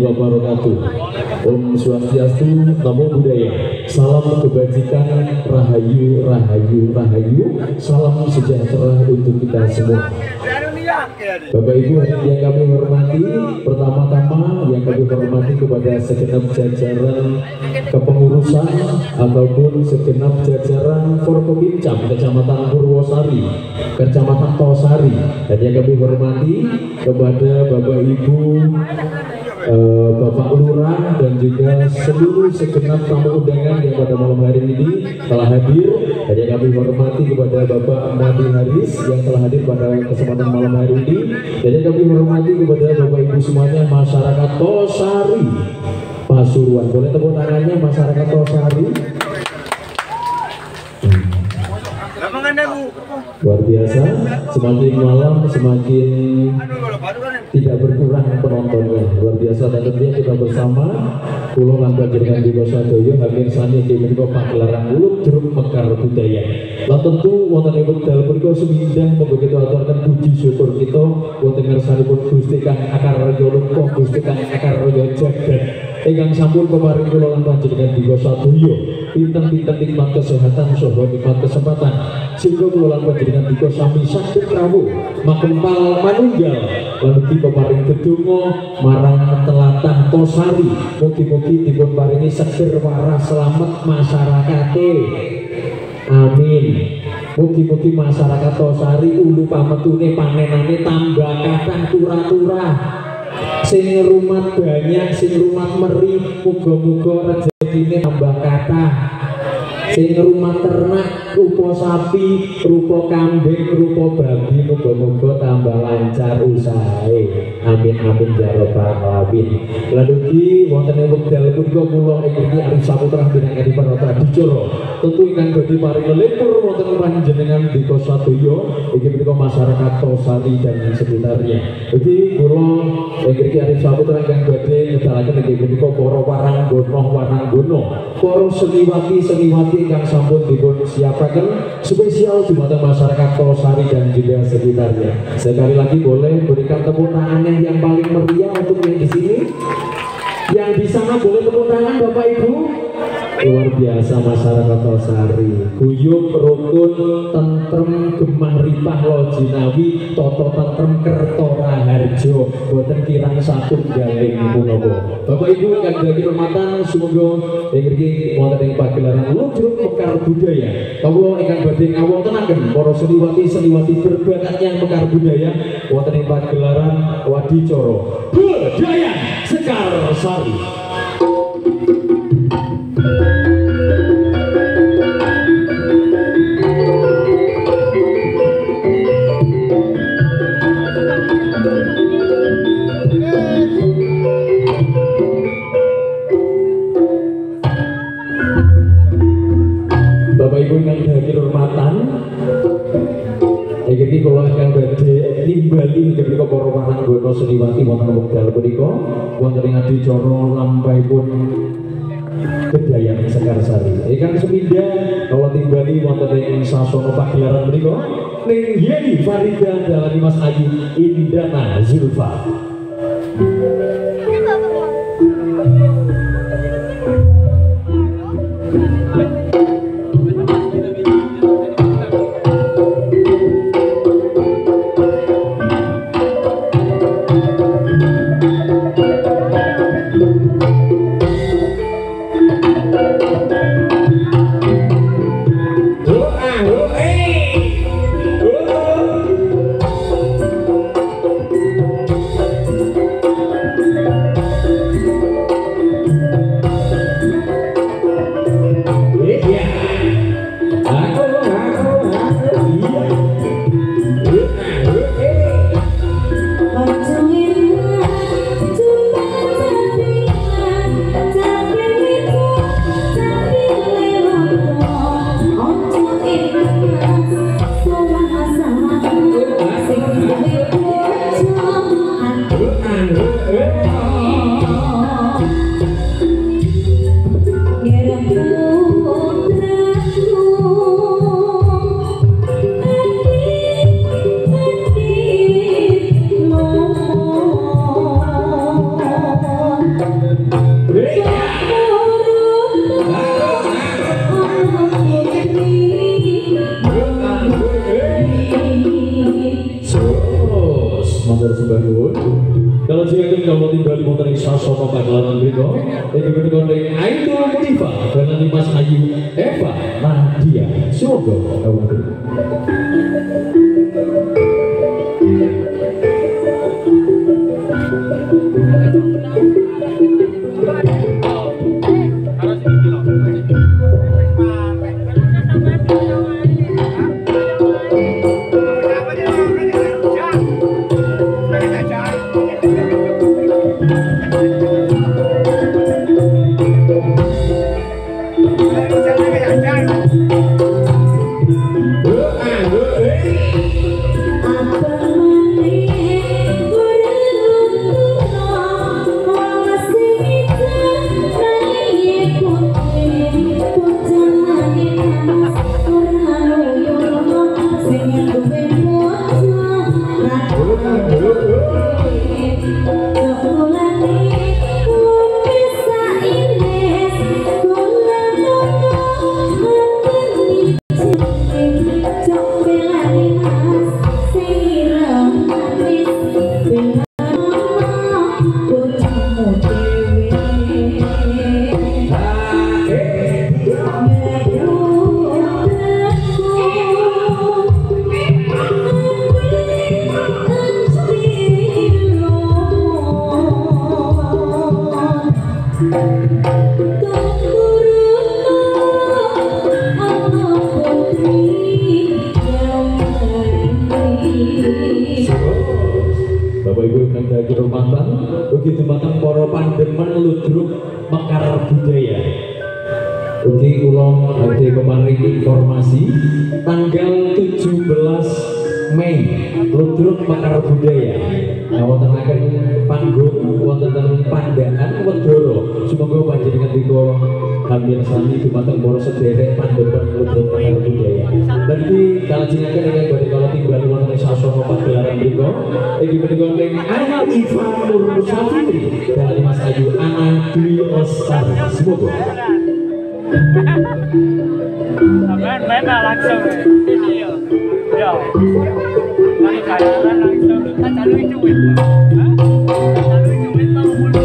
wabarakatuh. Om Swastiastu, Namo Buddhaya. Salam kebajikan, rahayu, rahayu, rahayu. Salam sejahtera untuk kita semua. Bapak Ibu yang kami hormati, pertama-tama yang kami hormati kepada segenap jajaran kepengurusan ataupun segenap jajaran Forkopincam Kecamatan Purwosari, Kecamatan Tosari, dan yang kami hormati kepada Bapak Ibu, Bapak Lurah dan juga seluruh segenap tamu undangan yang pada malam hari ini telah hadir, dan yang kami hormati kepada Bapak Madi Haris yang telah hadir pada kesempatan malam hari ini, dan yang kami hormati kepada Bapak Ibu semuanya masyarakat Tosari Pasuruan. Boleh tepuk tangannya masyarakat Tosari. Luar biasa, semakin malam semakin tidak berkurang penontonnya. Luar biasa, dan tentunya kita bersama Kulo Langkah Jenengan Digo Sadoyo Hamir Sani Digo Pagelaran Uluk Jeruk Mekar Budaya. Lah tentu wonten ing wekdal punika sumindah begitu aturaken puji syukur kita wonten ngarsanipun Gusti Kang Akar Raya Lumpung, Gusti Kang Akar Raya Jagat ingkang sampun paring kula lan panjenengan Digo Sadoyo pinten-pinten nikmat kesehatan saha nikmat kesempatan sehingga kula lan panjenengan Digo sami saged rawuh makempal manunggal lan ugi paring gedonga marang telatah Tosari. Mugi-mugi dipun paringi seger waras selamat masyarakate. Amin. Mugi-mugi masyarakat Tosari ulu pametune panenane tambah kathah turah-turah. Sing rumat banyak, sing rumat meri, muga-muga rezekine tambah kathah. Sing rumah ternak, rupa sapi, rupa kambing, rupa babi, muga-muga tambah lancar usahae. Amin amin ya rabbal alamin. Lan ugi wonten ing wekdal punika kula ingkang Arif Saputra binangkani para tradijara tentu ingkang badhe paring lelipur wonten panjenengan Digo Sadoyo inggih punika masyarakat Tosari dan sekitarnya. Ugi kula ingkang Arif Saputra ingkang badhe ngedalaken inggih punika para waranggono, para seniwati ingkang sampun dipun siapaken spesial dumateng masyarakat Tosari dan juga sekitarnya. Sekali lagi boleh berikan tepuk tangan yang paling meriah untuk yang di sini. Yang di sana boleh tepuk tangan Bapak Ibu. Luar biasa masyarakat Tosari, guyub rukun tentrem gemah ripah lojinawi toto tentrem kertora harjo boten kirang satu galing punowo. Bapak Ibu ingkang dadi hormatan sumangga ingkang wonten ing pagelaran Uluk Jeruk Mekar Budaya kawula ingkang badhe ngawontenaken para seniwati-seniwati berbakat yang mekar budaya wonten ing pagelaran Wadicara Budaya Sekar Sari. Bapak Ibu yang dihadiri hormatan, iki kula ingkang badhe nimbali inggih punika para waranggono seniwati wonten wekdal punika wonten ing adicara lampahipun Kedayaan Sekar Sari. Ingkang semindah kula timbali wonten ing sasana pagelaran punika ning Yeni Farida dalani Mas Ayu Indana Zulfa. timbali wonten ing sasana pagelaran mriku iki menika ing Aidul Mudifa dengan Mas Ayu Eva Nadia Sogo kawonten. Bapak Ibu ingkang dadi hormatan, ugi dumateng para pandemen ludruk Mekar Budaya. Ugi kula badhe pemaringi informasi tanggal 17 Mei ludruk Mekar Budaya. Wontenaken panggung wonten Pandaan Wedoro. Semoga panjenengan dika kami sami dumateng para sederek pandemen ludruk Mekar Budaya. Nanti kalajengaken ingkang badhe kala timbali wonten sasana pagelaran mriku iki menika ing Anak Ivan Nur Safitri dan Mas Ayu Ana Dwi Lestari. Semoga main langsung video ya lagi kayaran langsung kita cari duit cari duit mau mulu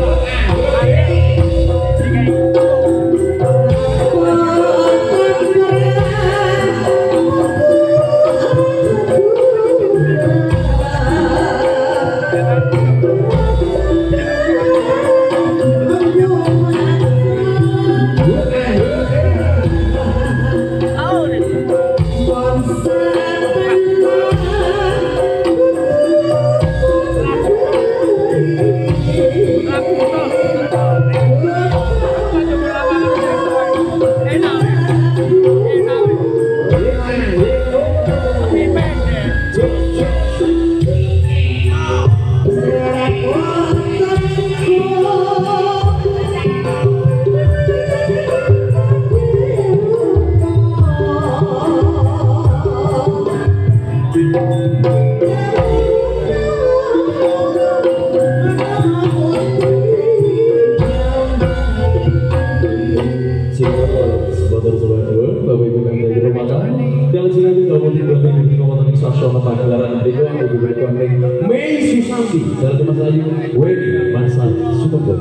Mei Susanti dari Mas Ayu Wedi Mansar Sumber.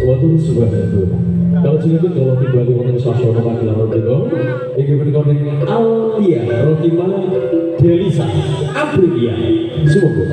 Waktu sudah itu. Kalau sedikit kalau tiba di wonten sasana panggilan menika, iki menika ning Alia Rohima Delisa Aprilia. Semoga.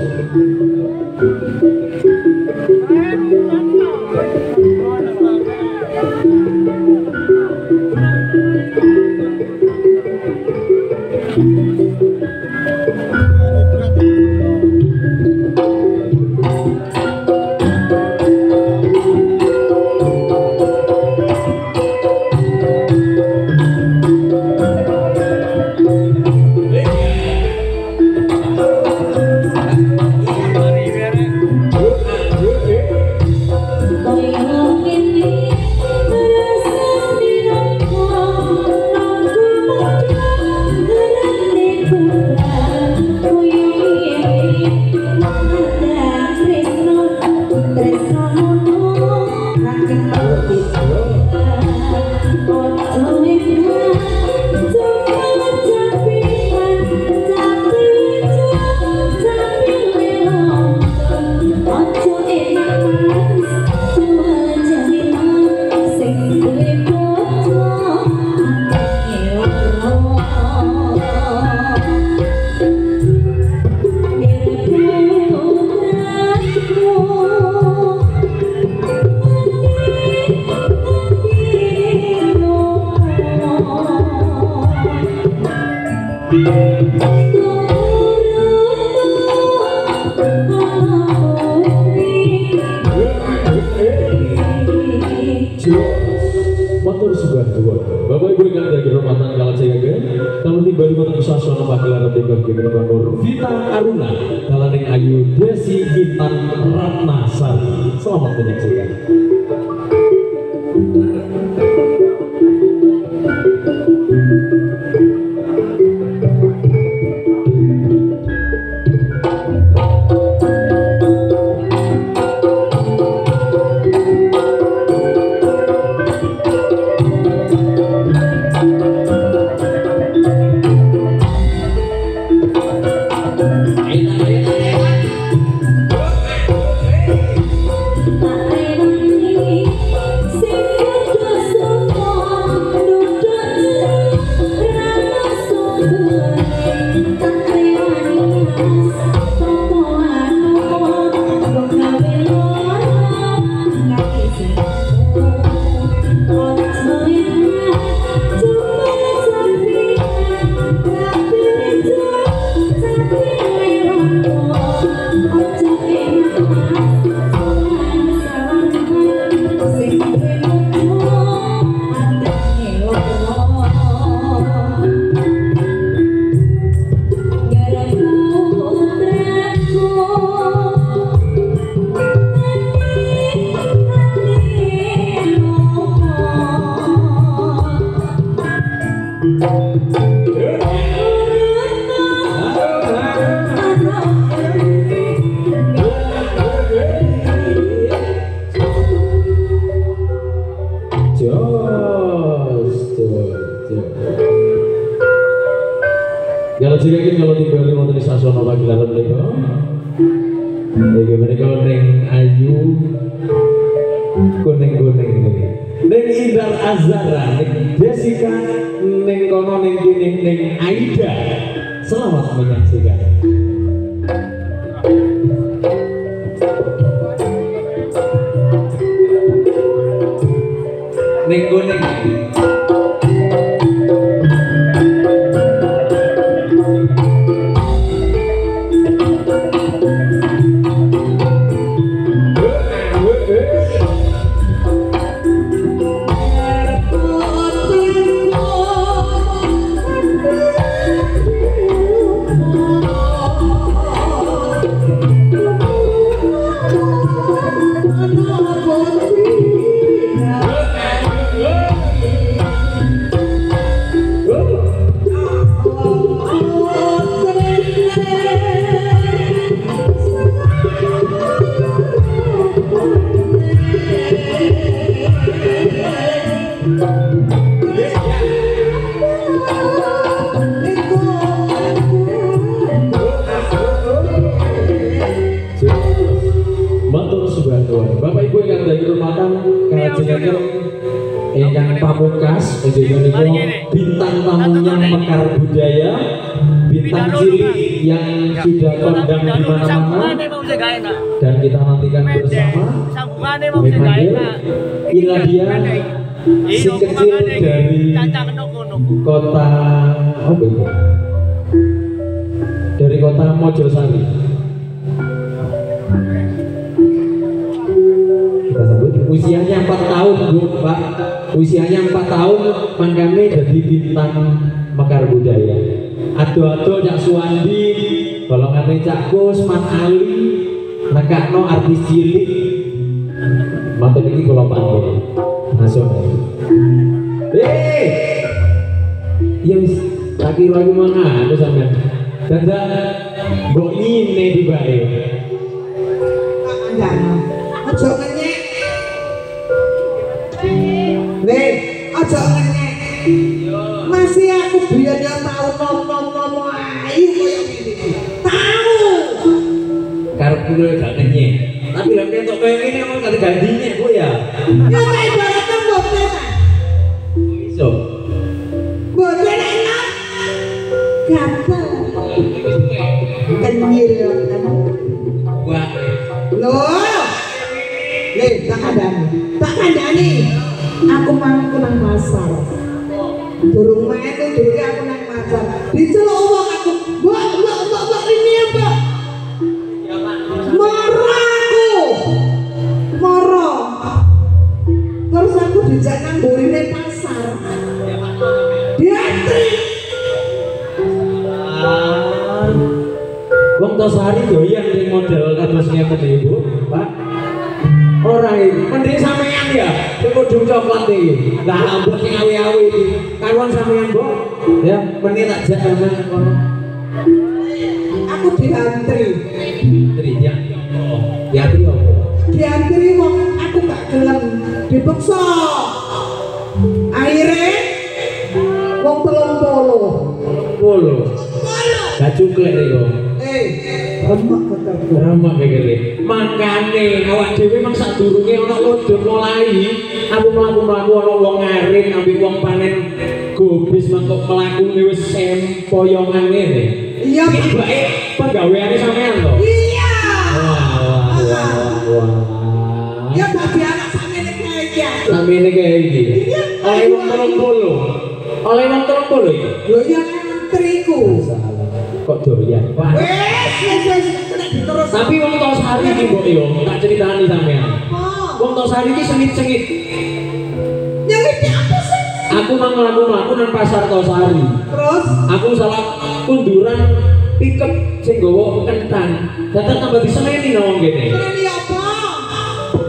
Matur sudah juga. Bapak Ibu ingkang dari kehormatan kala jaga, kalau tiba di wonten sasana pagelaran debat Gibran Nur Vita Aruna, kalaning Ayu Desi Intan Ratnasari. Selamat menyaksikan. Kalau jika kalau tiba di wonten sasana pagelaran menika, iki menika ning Ayu kuning-kuning niki. Ning Indar Azara, ning Jessica, ning kono ning kene ning Aida. Selamat menyaksikan. Ning kuning. sowan. Bapak Ibu ingkang dihormatan kalajengaken ingkang pamungkas inggih menika bintang tamunya Mekar Budaya, bintang cilik yang sudah kondang di mana-mana dan kita nantikan bersama. Memanggil inilah dia si kecil dari kota apa itu? Dari kota Mojosari. Kita sebut usianya 4 tahun Bu, Pak. Usianya 4 tahun mangkane jadi bintang Mekar Budaya. Ado-ado Cak Suwandi, golongane Cak Kus, Mas Ali, nekakno artis cilik. Matur iki kula pantun. Nasional. Ya wis, tak kira iki mangan sampean. Dadak mbok ngine di bae. Aja ngenyek. Nih, aja ngenyek. Masih aku biyen ya tau nom-nom ayu koyo ngene. Tahu. Karep kula gak ngenyek. Tapi lek ketok koyo ngene kok gak gandinya kok ya. Ya tak ibaratkan boten. Iso. Boten enak. Gatel. Kenyil kan. Wah. Loh. Nih, tak kandani. Aku mangku nang pasar. Durung main tuh durungnya aku nang pasar. Diceluk wong aku. Mbak ini ya, Mbak. Moro. Terus aku dijak nang burine pasar. Diantri. Wong Tosari doyan ning model kados ngeten Ibu, Pak. Ora iki, mending sampean ya, sing kudung coklat iki. Lah ambek sing awi-awi iki. Karuan sampean, Bu. Ya, mending tak jak sampean kono. Aku diantri. Tri ya. Oh, diantri opo? Diantri wong aku gak gelem dipeksa. Akhirnya wong 30. Polo. Gak cuklek iki. Remak ketemu. Ramak kene. Makane awak dhewe mung sadurunge ana lodon mulai, aku mlaku-mlaku ana wong ngaring ambek wong panen gobis mengko mlakune wis sempoyongan ngene. Iya, Iki bae penggaweane sampean to. iya. Wah. Ya dadi anak sampeyan kae iki. Sampeyan kae iki. Oleh wong 30. Oleh wong 30 iki. Lho ya antriku. Salah. Kok doyan, Pak. Wes nek diterus. Tapi wong Tosari iki mbok yo, tak critani sampean. Wong Tosari iki sengit-sengit. Yang ini apa sih? Aku mang mlaku-mlaku nang pasar Tosari. Terus Aku salah kunduran pickup sing nggawa kentang. Dadak tambah diseneni nang wong kene. ini apa?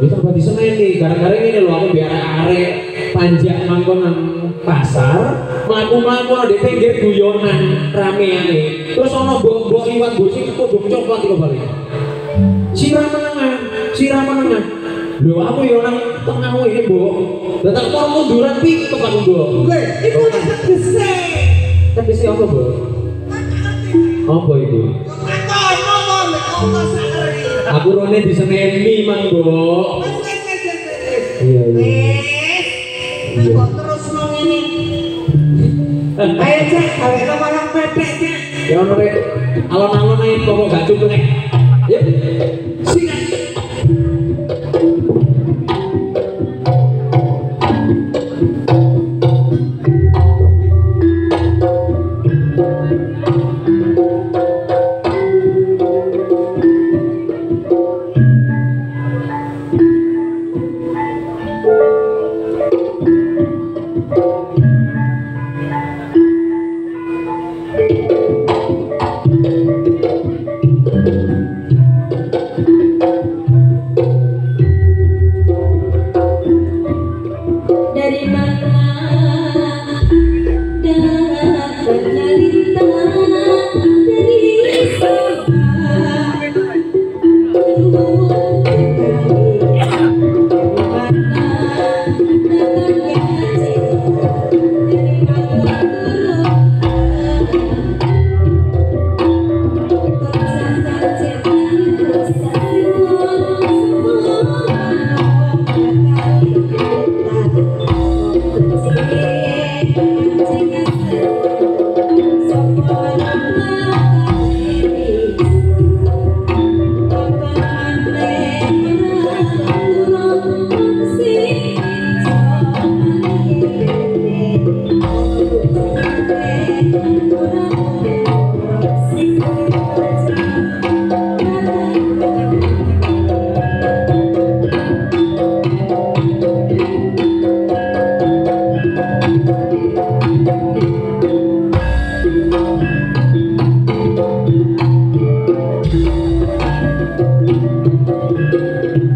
Wis tambah diseneni gara-gara ngene lho aku biar arek panjak mangkon nang pasar, mlaku-mlaku nang di pinggir guyonan rameane. Terus ana mbok-mbok liwat mbok sing kudung coklat iki bali. Sirah menengah. Lho aku yo nang tengah iki, Mbok. Dadak kok munduran pickup aku, Mbok. Lho, iku nek tegese. Tegese apa, Mbok? Apa itu? Aku rone diseneni mang, Mbok. Iya. Kok terus mau ngene? Ayo cek, gawe nomor pedek cek. Ya ono rek alon-alon ae pokok gak cukup nek. Ya. Sikat.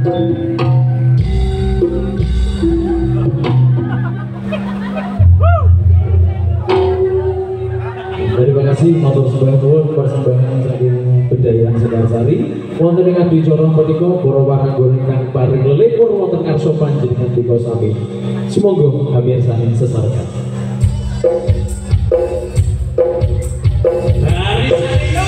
Terima kasih matur sembah nuwun persembahan saking Bedayan Sekarsari wonten ing adicara punika para warga ingkang paring lelepur wonten karsa panjenengan tika sami. Sumangga pamirsani sesarkan. Dari Sario.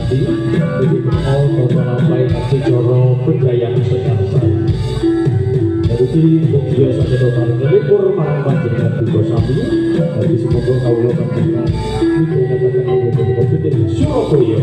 Sandi jadi mau lampai nanti coro berjaya sekarang saya jadi biasa kita paling libur marang panjenengan Duko Sandi jadi semoga kaulah panjenengan itu katakan yang gede Surabaya.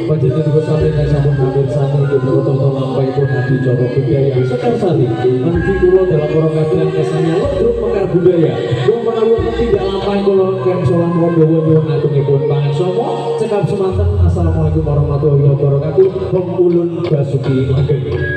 Panjenengan Duko Sandi nek sampun hampir sami nggih menawa lampai pun hadi cara budaya Sekar Sandi. Nanti kula dalam para kajian kesannya grup Mekar Budaya. Wong menawa tidak lampai kula ken sowan wondowo nyuwun agungipun pangaksama cekap semanten. Assalamualaikum warahmatullahi wabarakatuh. Wong Ulun Basuki Langgeng.